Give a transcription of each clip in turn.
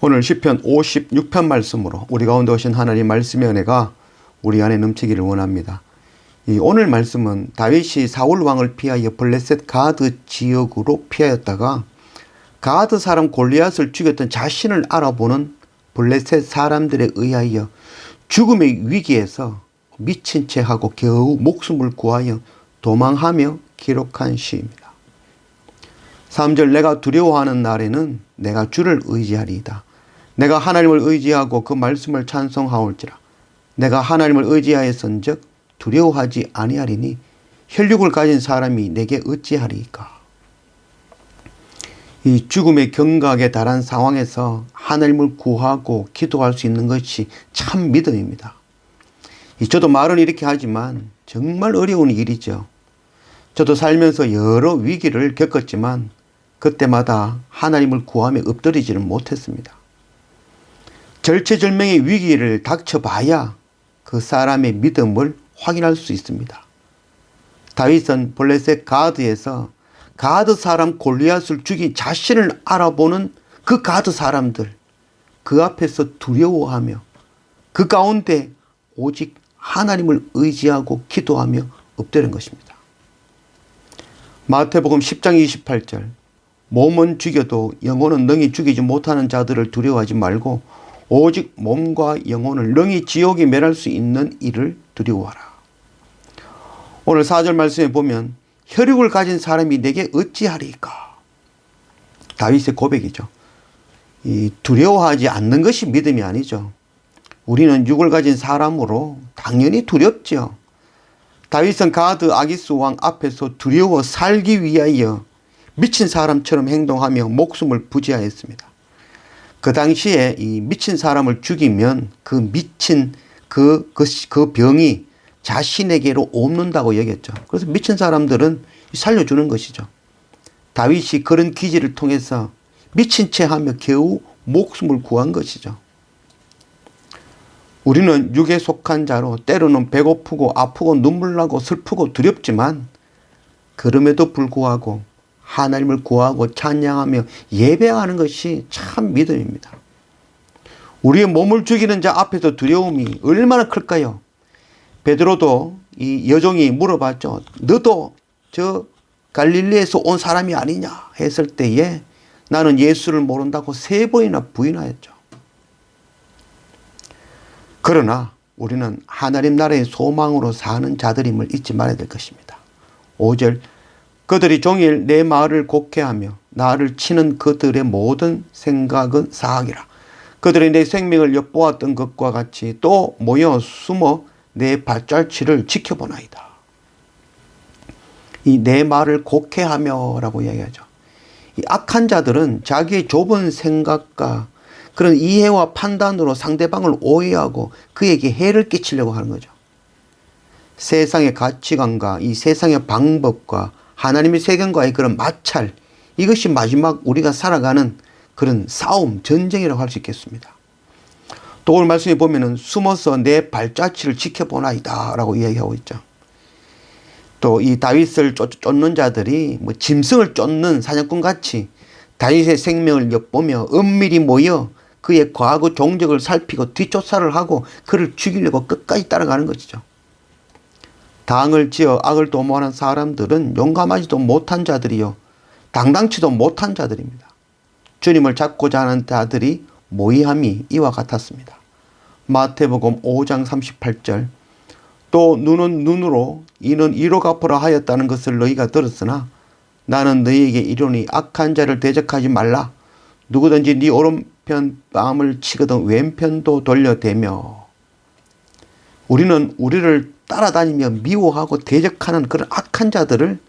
오늘 시편 56편 말씀으로 우리 가운데 오신 하나님 말씀의 은혜가 우리 안에 넘치기를 원합니다. 오늘 말씀은 다윗이 사울 왕을 피하여 블레셋 가드 지역으로 피하였다가 가드 사람 골리앗을 죽였던 자신을 알아보는 블레셋 사람들에 의하여 죽음의 위기에서 미친 채 하고 겨우 목숨을 구하여 도망하며 기록한 시입니다. 3절 내가 두려워하는 날에는 내가 주를 의지하리이다. 내가 하나님을 의지하고 그 말씀을 찬송하올지라. 내가 하나님을 의지하였은즉 두려워하지 아니하리니 혈육을 가진 사람이 내게 어찌하리이까. 이 죽음의 경각에 달한 상황에서 하나님을 구하고 기도할 수 있는 것이 참 믿음입니다. 저도 말은 이렇게 하지만 정말 어려운 일이죠. 저도 살면서 여러 위기를 겪었지만 그때마다 하나님을 구하며 엎드리지는 못했습니다. 절체절명의 위기를 닥쳐봐야 그 사람의 믿음을 확인할 수 있습니다. 다윗은 블레셋 가드에서 가드 사람 골리앗을 죽인 자신을 알아보는 그 가드 사람들, 그 앞에서 두려워하며 그 가운데 오직 하나님을 의지하고 기도하며 엎드린 것입니다. 마태복음 10장 28절 몸은 죽여도 영혼은 능히 죽이지 못하는 자들을 두려워하지 말고 오직 몸과 영혼을 능히 지옥에 멸할 수 있는 이를 두려워하라. 오늘 4절 말씀에 보면 혈육을 가진 사람이 내게 어찌하리까. 다윗의 고백이죠. 두려워하지 않는 것이 믿음이 아니죠. 우리는 육을 가진 사람으로 당연히 두렵죠. 다윗은 가드 아기스 왕 앞에서 두려워 살기 위하여 미친 사람처럼 행동하며 목숨을 부지하였습니다. 그 당시에 이 미친 사람을 죽이면 그 미친 그 병이 자신에게로 옮는다고 여겼죠. 그래서 미친 사람들은 살려주는 것이죠. 다윗이 그런 기지를 통해서 미친 채 하며 겨우 목숨을 구한 것이죠. 우리는 육에 속한 자로 때로는 배고프고 아프고 눈물나고 슬프고 두렵지만 그럼에도 불구하고 하나님을 구하고 찬양하며 예배하는 것이 참 믿음입니다. 우리의 몸을 죽이는 자 앞에서 두려움이 얼마나 클까요? 베드로도 이 여종이 물어봤죠. 너도 저 갈릴리에서 온 사람이 아니냐 했을 때에 나는 예수를 모른다고 3번이나 부인하였죠. 그러나 우리는 하나님 나라의 소망으로 사는 자들임을 잊지 말아야 될 것입니다. 5절 그들이 종일 내 말을 곡해하며 나를 치는 그들의 모든 생각은 사악이라. 그들이 내 생명을 엿보았던 것과 같이 또 모여 숨어 내 발자취를 지켜보나이다. 이 내 말을 곡해하며 라고 이야기하죠. 이 악한 자들은 자기의 좁은 생각과 그런 이해와 판단으로 상대방을 오해하고 그에게 해를 끼치려고 하는 거죠. 세상의 가치관과 이 세상의 방법과 하나님의 세계관과의 그런 마찰, 이것이 마지막 우리가 살아가는 그런 싸움, 전쟁이라고 할 수 있겠습니다. 또 오늘 말씀에 보면은 숨어서 내 발자취를 지켜보나이다 라고 이야기하고 있죠. 또 이 다윗을 쫓는 자들이 뭐 짐승을 쫓는 사냥꾼 같이 다윗의 생명을 엿보며 은밀히 모여 그의 과거 종적을 살피고 뒷조사를 하고 그를 죽이려고 끝까지 따라가는 것이죠. 당을 지어 악을 도모하는 사람들은 용감하지도 못한 자들이요 당당치도 못한 자들입니다. 주님을 잡고자 하는 자들이 모이함이 이와 같았습니다. 마태복음 5장 38절 또 눈은 눈으로 이는 이로 갚으라 하였다는 것을 너희가 들었으나 나는 너희에게 이르노니 악한 자를 대적하지 말라. 누구든지 네 오른편 뺨을 치거든 왼편도 돌려대며. 우리는 우리를 따라다니며 미워하고 대적하는 그런 악한 자들을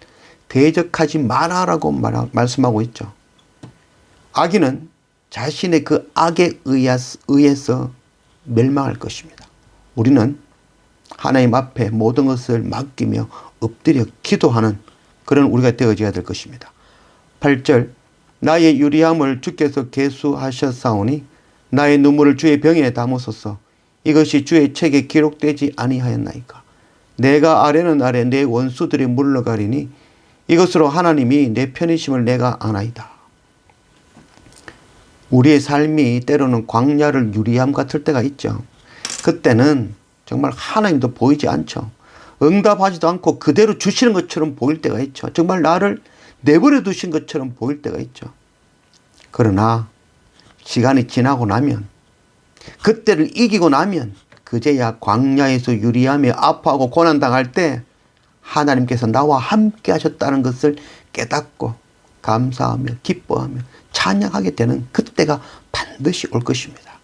대적하지 마라라고 말씀하고 있죠. 악인은 자신의 그 악에 의해서 멸망할 것입니다. 우리는 하나님 앞에 모든 것을 맡기며 엎드려 기도하는 그런 우리가 되어져야 될 것입니다. 8절 나의 유리함을 주께서 계수하셨사오니 나의 눈물을 주의 병에 담으소서. 이것이 주의 책에 기록되지 아니하였나이까. 내가 아뢰는 아래 내 원수들이 물러가리니 이것으로 하나님이 내 편이심을 내가 아나이다. 우리의 삶이 때로는 광야를 유리함 같을 때가 있죠. 그때는 정말 하나님도 보이지 않죠. 응답하지도 않고 그대로 주시는 것처럼 보일 때가 있죠. 정말 나를 내버려 두신 것처럼 보일 때가 있죠. 그러나 시간이 지나고 나면, 그때를 이기고 나면 그제야 광야에서 유리하며 아파하고 고난당할 때 하나님께서 나와 함께 하셨다는 것을 깨닫고 감사하며 기뻐하며 찬양하게 되는 그때가 반드시 올 것입니다.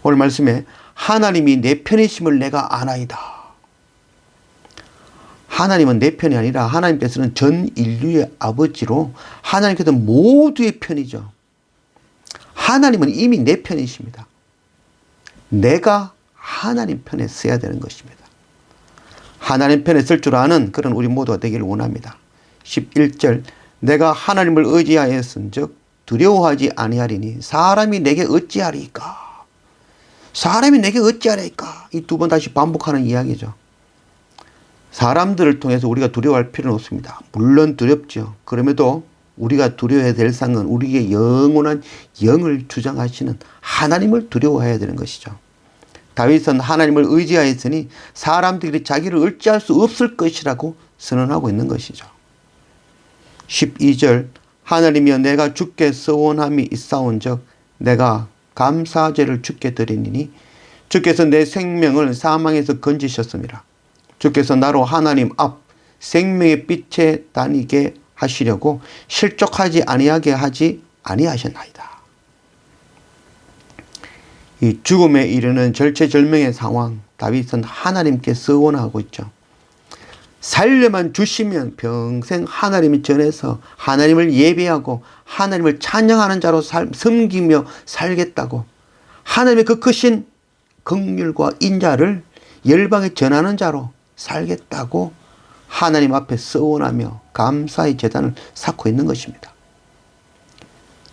오늘 말씀에 하나님이 내 편이심을 내가 아나이다. 하나님은 내 편이 아니라 하나님께서는 전 인류의 아버지로 하나님께서 모두의 편이죠. 하나님은 이미 내 편이십니다. 내가 하나님 편에 서야 되는 것입니다. 하나님 편에 설 줄 아는 그런 우리 모두가 되기를 원합니다. 11절 내가 하나님을 의지하였은즉 두려워하지 아니하리니 사람이 내게 어찌하리까. 사람이 내게 어찌하리까. 이 두 번 다시 반복하는 이야기죠. 사람들을 통해서 우리가 두려워할 필요는 없습니다. 물론 두렵죠. 그럼에도 우리가 두려워해야 될 상은 우리의 영원한 영을 주장하시는 하나님을 두려워해야 되는 것이죠. 다윗은 하나님을 의지하였으니 사람들이 자기를 어찌할 수 없을 것이라고 선언하고 있는 것이죠. 12절 하나님이여 내가 주께 서원함이 있사온즉 내가 감사제를 주께 드리니 주께서 내 생명을 사망에서 건지셨습니다. 주께서 나로 하나님 앞 생명의 빛에 다니게 하시려고 실족하지 아니하게 하지 아니하셨나이다. 이 죽음에 이르는 절체절명의 상황, 다윗은 하나님께 서원하고 있죠. 살려만 주시면 평생 하나님의 전에서 하나님을 예배하고 하나님을 찬양하는 자로 섬기며 살겠다고, 하나님의 그 크신 긍휼과 인자를 열방에 전하는 자로 살겠다고 하나님 앞에 서원하며 감사의 제단을 쌓고 있는 것입니다.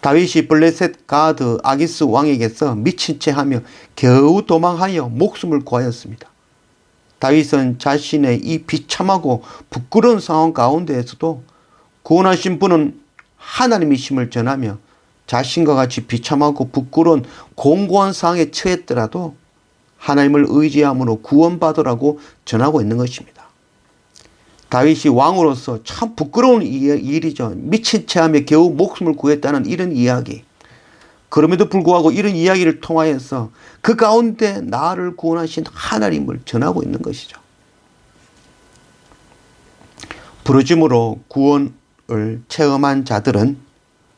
다윗이 블레셋 가드 아기스 왕에게서 미친 채 하며 겨우 도망하여 목숨을 구하였습니다. 다윗은 자신의 이 비참하고 부끄러운 상황 가운데에서도 구원하신 분은 하나님이심을 전하며 자신과 같이 비참하고 부끄러운 공고한 상황에 처했더라도 하나님을 의지함으로 구원받으라고 전하고 있는 것입니다. 다윗이 왕으로서 참 부끄러운 일이죠. 미친 채 하며 겨우 목숨을 구했다는 이런 이야기. 그럼에도 불구하고 이런 이야기를 통하여서 그 가운데 나를 구원하신 하나님을 전하고 있는 것이죠. 부르심으로 구원을 체험한 자들은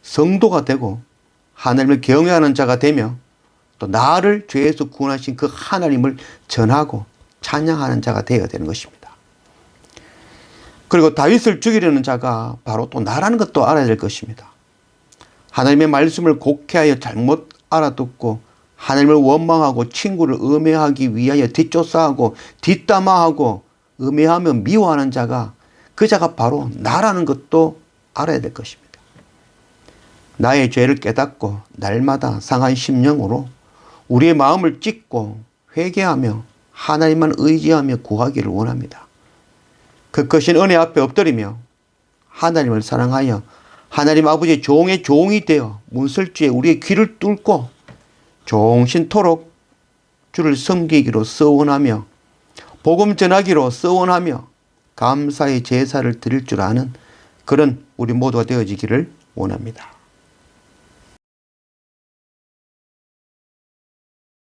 성도가 되고 하나님을 경외하는 자가 되며 또 나를 죄에서 구원하신 그 하나님을 전하고 찬양하는 자가 되어야 되는 것입니다. 그리고 다윗을 죽이려는 자가 바로 또 나라는 것도 알아야 될 것입니다. 하나님의 말씀을 곡해하여 잘못 알아듣고 하나님을 원망하고 친구를 음해하기 위하여 뒷조사하고 뒷담화하고 음해하며 미워하는 자가, 그 자가 바로 나라는 것도 알아야 될 것입니다. 나의 죄를 깨닫고 날마다 상한 심령으로 우리의 마음을 찢고 회개하며 하나님만 의지하며 구하기를 원합니다. 그 크신 은혜 앞에 엎드리며 하나님을 사랑하여 하나님 아버지의 종의 종이 되어 문설주에 우리의 귀를 뚫고 종신토록 주를 섬기기로 서원하며 복음 전하기로 서원하며 감사의 제사를 드릴 줄 아는 그런 우리 모두가 되어지기를 원합니다.